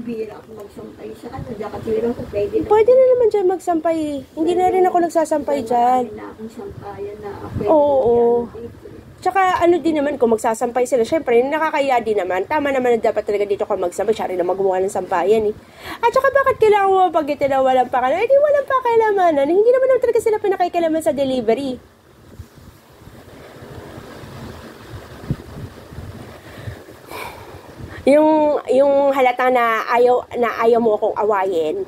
Bira ako magsampay sa ano, nakatira ko, pwede na. Pwede na naman dyan magsampay. Hindi na rin ako nagsasampay dyan. Marami na akong sampayan na pwede Oo. na dito. Tsaka ano din naman, kung magsasampay sila, syempre, nakakaya din naman. Tama naman na dapat talaga dito ka magsampay. Siya rin na magawa ng sampayan eh. At saka bakit kailangan mo mapagkita na walang pakailaman? Eh di walang pakailaman. Hindi naman naman talaga sila pinakailaman sa delivery. Yung halata na ayaw mo akong awayin,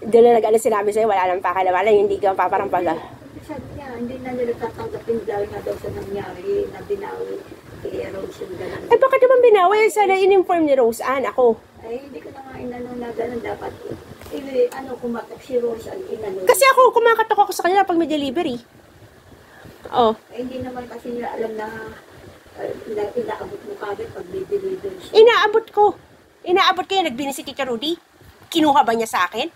doon na nag-ano sinabi sa'yo, wala nang pakailaman, hindi ka paparampaga. Sabi niya, hindi na nila tatanggapin dahil nga daw sa nangyari na binawi kay Rose yung gano'n. Eh bakit naman binawi? Sana in-inform ni Rose Ann, ako. Ay, hindi ko na nga inanong na gano'n dapat. Kumatak si Rose ang inanong. Kasi ako, kumakatok ako sa kanila pag may delivery. Oh. Eh, hindi naman kasi nila alam na inaabot mo kagad pag delivery siya. Inaabot ko yan. Nagbili si Tita Rudy. Kinuha ba niya sa akin?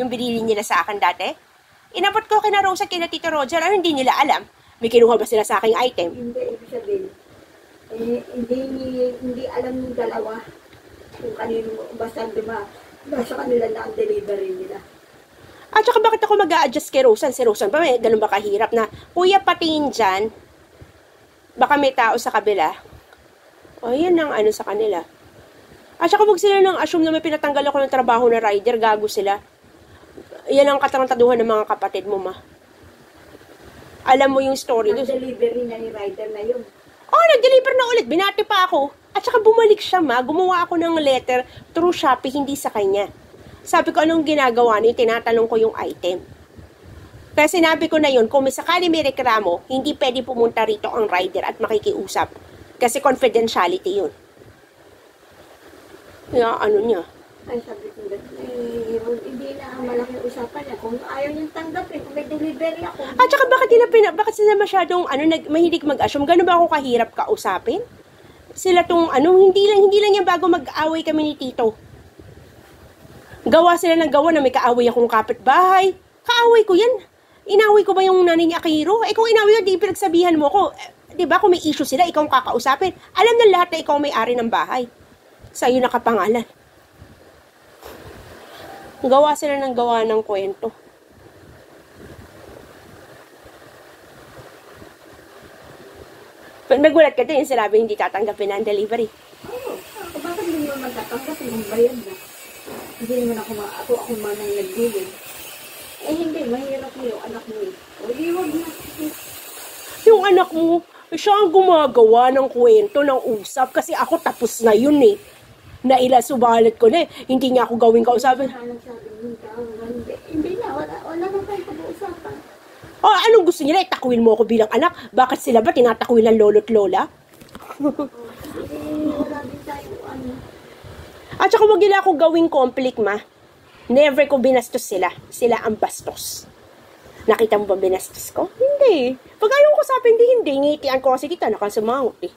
Yung binili nila sa akin dati? Inabot ko kina Rose at kina Tita Roger. Ano hindi nila alam? May kinuha ba sila sa aking item? Hindi, ibig sabihin. Hindi alam ng dalawa kung kanino, basta kanila na ang delivery nila. At saka bakit ako mag-a-adjust kay Rosan? Si Rosan pa may ganun ba kahirap na, kuya patingin dyan, baka may tao sa kabila. O, yan ang ano sa kanila. At saka wag sila nang assume na may pinatanggal ako ng trabaho na rider, gago sila. Yan ang katarantaduhan ng mga kapatid mo, ma. Alam mo yung story. Nag-delivery na ni rider na yun. Oh, nag-deliver na ulit. Binati pa ako. At saka bumalik siya, ma. Gumawa ako ng letter through Shopee, hindi sa kanya. Sabi ko, anong ginagawa niyo? Tinatanong ko yung item. Kaya sinabi ko na yun, kung sakali may reklamo, hindi pwede pumunta rito ang rider at makikiusap. Kasi confidentiality yun. Kaya ano niya. Ay, sabi ko, hindi na ang malaking usapan niya. Kung ayaw niyang tanggapin, kung may delivery ako. At saka bakit sila masyadong mahilig mag-assume? Gano'n ba ako kahirap kausapin? Sila tong hindi lang yan bago mag-away kami ni Tito. Gawa sila ng gawa na may kaaway akong kapitbahay. Kaaway ko yan. Inaway ko ba yung nanay ni Akiro? Eh kung inaway yun, di pinagsabihan mo ko. Diba kung may issue sila, ikaw ang kakausapin. Alam na lahat na ikaw may-ari ng bahay. Sa'yo nakapangalan. Gawa sila ng gawa ng kwento. Pag nagulat ka din, sinabi hindi tatanggapin na ang delivery. Oo. Bakit hindi mo magtatanggapin ang bayad na? Hindi naman ako man ang nagbili. Eh hindi, mahirap mo yung anak mo eh. O di wag na. Yung anak mo, siya ang gumagawa ng kwento, ng usap. Kasi ako tapos na yun eh. Subalit ko na eh. Hindi niya ako gawing kausapin. Hindi na, wala na tayong pag-uusapan. O, anong gusto nila? Itakwil mo ako bilang anak? Bakit sila ba tinatakwil ng lolo't lola? Wala din tayo At saka wag nila ako gawing conflict, ma. Never ko binastos sila. Sila ang bastos. Nakita mo ba binastos ko? Hindi. Pag ayaw ko sabi, hindi. Ngitian ko kasi kita, nakasumangot eh.